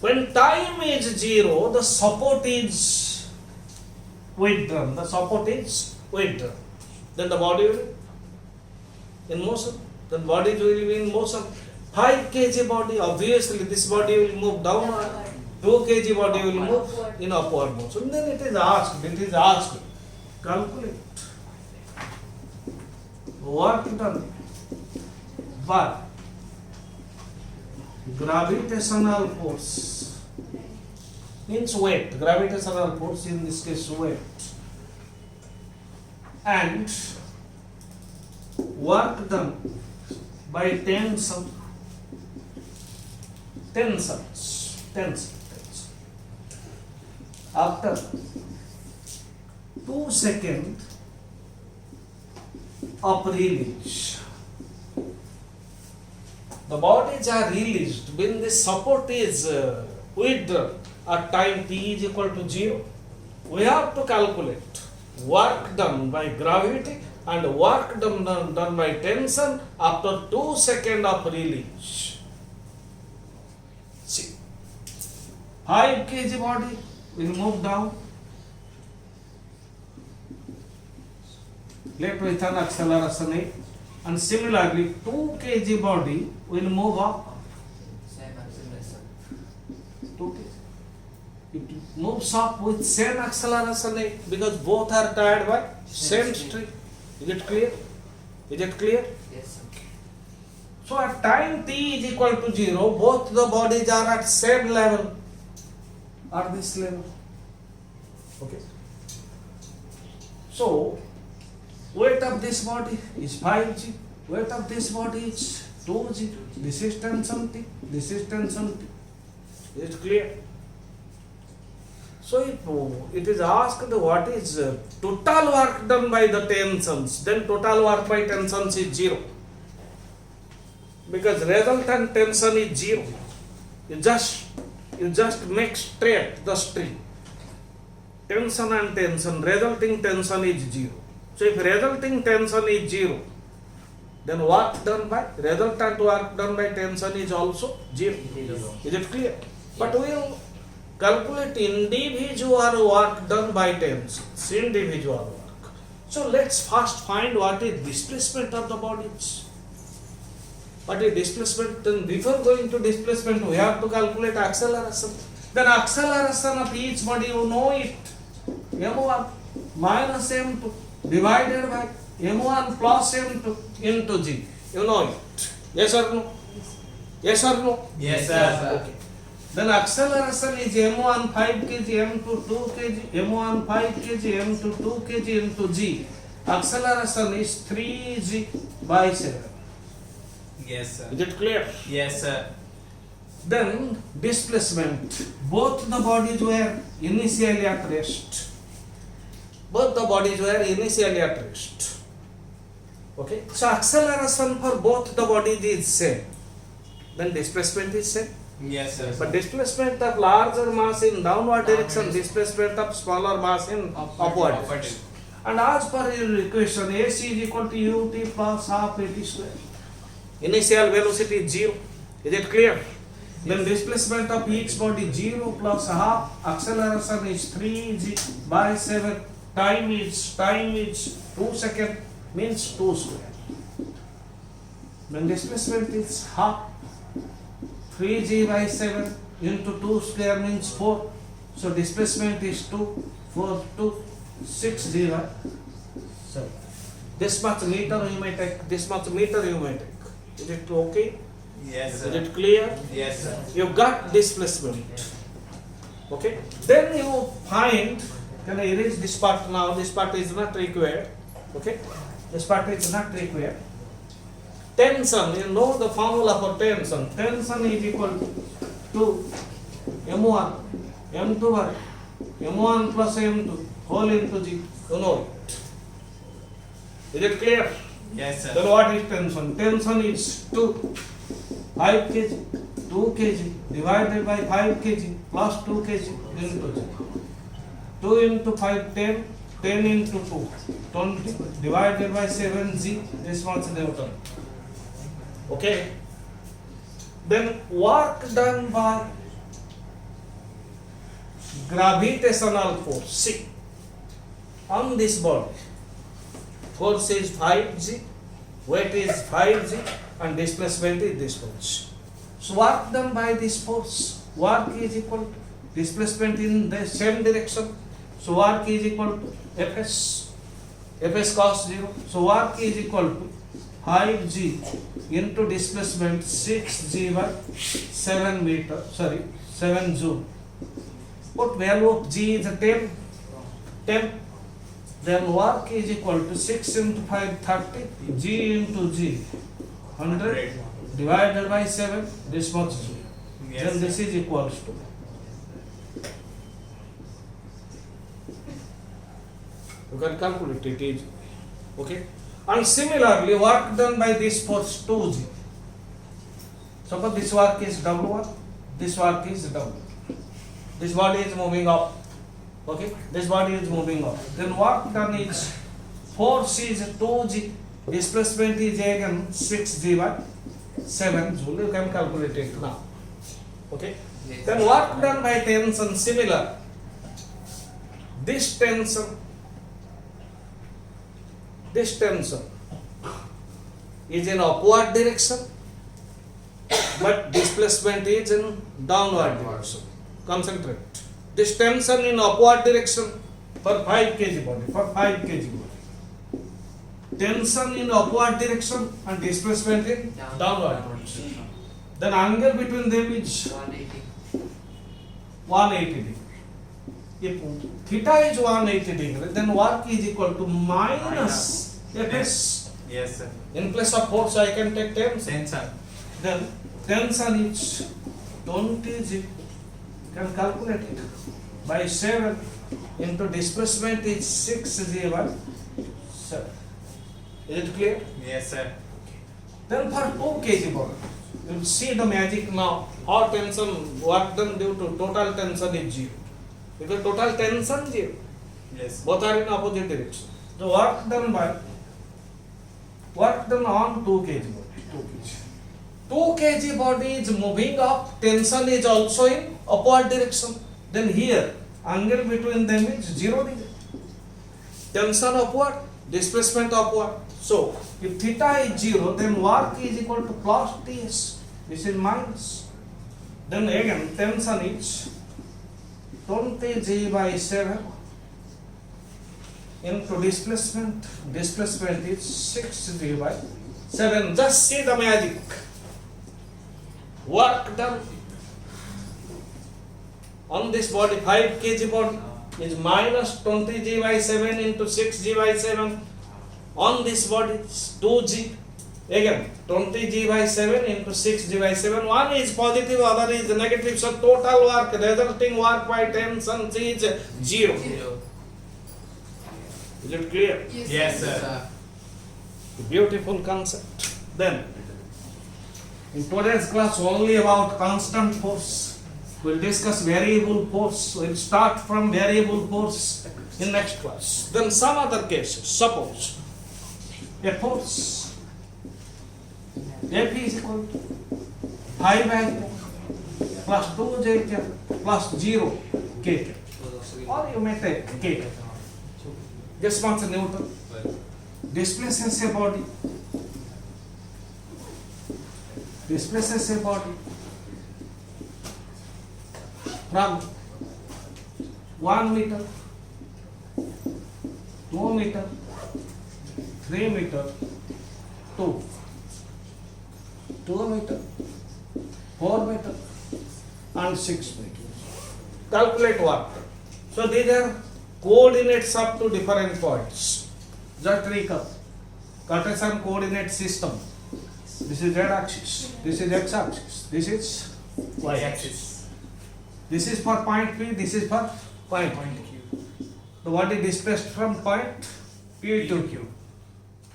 When time is 0, the support is withdrawn. The support is withdrawn. Then the body will be in motion. The body will be in motion. 5 kg body, obviously this body will move downward. 2 kg body will move in upward motion. Then it is asked, calculate work done by gravitational force means weight. Gravitational force in this case weight, and work done by tensions. After 2 seconds of release, the bodies are released when the support is withdrawn at time t is equal to 0. We have to calculate work done by gravity and work done by tension after 2 seconds of release. See, 5 kg body will move down, left with an acceleration A, and similarly 2 kg body will move up. Same acceleration. 2 kg. It moves up with same acceleration A because both are tied by same string. Is it clear? Is it clear? Yes, sir. So at time t is equal to 0, both the bodies are at same level, at this level. Okay. So weight of this body is 5g, weight of this body is 2g. This is tension T, this is tension T. Is it clear? So if it is asked what is total work done by the tensions, then total work by tensions is 0. Because resultant tension is 0. You just make straight the string. Tension and tension, resulting tension is 0. So if resulting tension is 0, then resultant work done by tension is also 0. Is it clear? But we will calculate individual work done by tensions, individual work. So let's first find what is displacement of the bodies. What is displacement? Then before going to displacement, we have to calculate acceleration. Then acceleration of each body, you know it. m1 minus m2 divided by m1 plus m2 into g. You know it. Yes or no? Yes or no? Yes, sir. Okay. Then acceleration is m1 5 kg, m2 2 kg, m1 5 kg, m2 2 kg into g. Acceleration is 3g by 7. Yes, sir. Is it clear? Yes, sir. Then displacement. Both the bodies were initially at rest. Both the bodies were initially at rest. Okay. So acceleration for both the bodies is same. Then displacement is same. Yes, sir. But displacement of larger mass in downward direction, displacement of smaller mass in upward direction. And as per your equation, AC is equal to ut plus half at square. Initial velocity is 0. Is it clear? Then displacement of each body 0 plus half. Acceleration is 3g by 7. Time is 2 seconds, means 2 square. Then displacement is half. 3g by 7 into 2 square means 4. So displacement is 2, 4, 2, 6g by 7. This much meter you may take, this much meter you may take. Is it okay? Yes, Is sir. it clear? Yes, sir. You got displacement. Okay? Then you find, can I erase this part now? This part is not required. Okay? This part is not required. Tension, you know the formula for tension. Tension is equal to M1, M2 by M1 plus M2 whole into G. You know it. Is it clear? Yes, Then sir. what is tension? Tension is 5 kg, 2 kg divided by 5 kg plus 2 kg into G. 2 into 5, 10, 10 into 2, 20 divided by 7g, this much Newton. Okay. Then work done by gravitational force, see, on this body. Force is 5g, weight is 5g, and displacement is this much. So work done by this force, work is equal to displacement in the same direction. So work is equal to Fs, Fs cos 0. So work is equal to 5g into displacement 6g by 7 meter, 7 joule. What value of g is 10? 10. Then work is equal to 6 into 5, 30, g into g, 100 divided by 7, this much joule. Yes, Then sir. this is equals to. You can calculate it easily. Okay? And similarly, work done by this force 2g. Suppose this work is W1, this work is W. This body is moving up. Okay? This body is moving up. Then work done is force is 2g, displacement is again 6g by 7 joule. You can calculate it now. Okay? Yes. Then work done by tension similar. This tension is in upward direction, but displacement is in downward direction. Concentrate. This tension in upward direction for 5 kg body, tension in upward direction and displacement in downward direction. Then angle between them is 180 degree. If theta is 180 degree, then work is equal to minus Fs. Yes, sir. In place of force, I can take tension. Tension. Then tension is 20g. Can calculate it by 7 into displacement is 6g by 7. Is it clear? Yes, sir. Then for 2 kg body, you see the magic now. How tension work done due to total tension is 0. Because total tension 0. Yes. Both are in opposite direction. The work done on 2 kg body. 2 kg body is moving up, tension is also in upward direction. Then here, angle between them is 0 degree. Tension upward, displacement upward. So, if theta is 0, then work is equal to plus ts. This is minus. Then again, tension is 20g by 7 into displacement. Displacement is 6g by 7. Just see the magic. Work done on this body, 5 kg body, is minus 20g by 7 into 6g by 7. On this body, 2g. Again, 20g by 7 into 6g by 7. One is positive, other is negative. So total work, resulting work by tension is 0. Is it clear? Yes, sir. Beautiful concept. Then, in today's class, only about constant force. We'll discuss variable force. We'll start from variable force in next class. Then some other cases. Suppose a force F is equal to 5 N plus 2J plus 0 K. Or you may take K. This much Newton displaces a body. from 1 meter, 2 meter, 3 meter to 2 meter, 4 meter and 6 meter. Calculate work. So these are coordinates up to different points. Just recap. Cartesian coordinate system. This is z axis, this is x axis, this is y axis. This is for point P, this is for point Q. The body displaced from point P to Q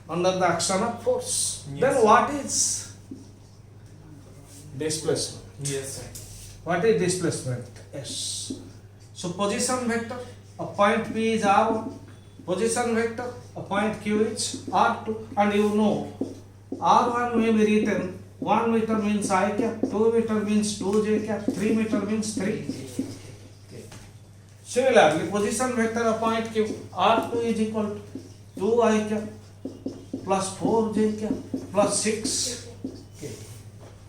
under the action of force. Yes. Then what is displacement? Yes, sir. What is displacement? S. So position vector of point P is R1, position vector of point Q is R2, and you know R1 may be written 1 meter means I cap, 2 meter means 2j cap, 3 meter means 3. Similarly, position vector of point Q R2 is equal to 2I cap plus 4j cap plus 6.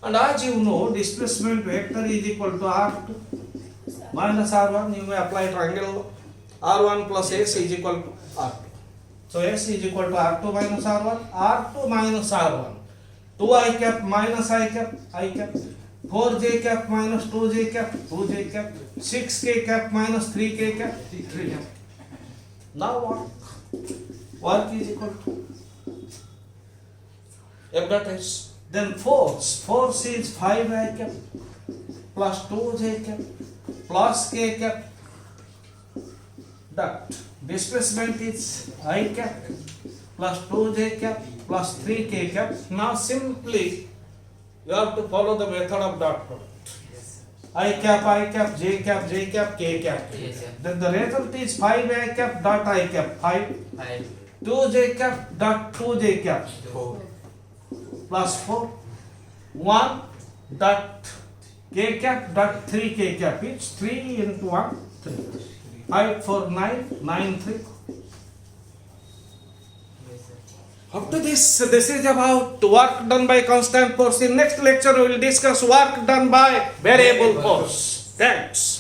And as you know, displacement vector is equal to R2 minus R1. You may apply triangle law. R1 plus S is equal to R2. So S is equal to R2 minus R1, R2 minus R1. 2I cap minus I cap, 4j cap minus 2j cap, 2j cap, 6k cap minus 3k cap, 3 cap. Now what? Work is equal to F dot S. Then force is 5I cap plus 2j cap plus k cap dot. Displacement is I cap plus 2j cap plus 3k cap. Now simply you have to follow the method of dot product. Yes, I cap, j cap, k cap. Yes, sir. Then the result is 5I cap dot I cap 5, 5, 2j cap dot 2j cap 4. plus 4, 1 dot k cap dot 3k cap. It's 3 into 1, 3. 5 4 9, 9 3. yes, sir. After this is about work done by constant force. In next lecture we will discuss work done by variable force. Thanks.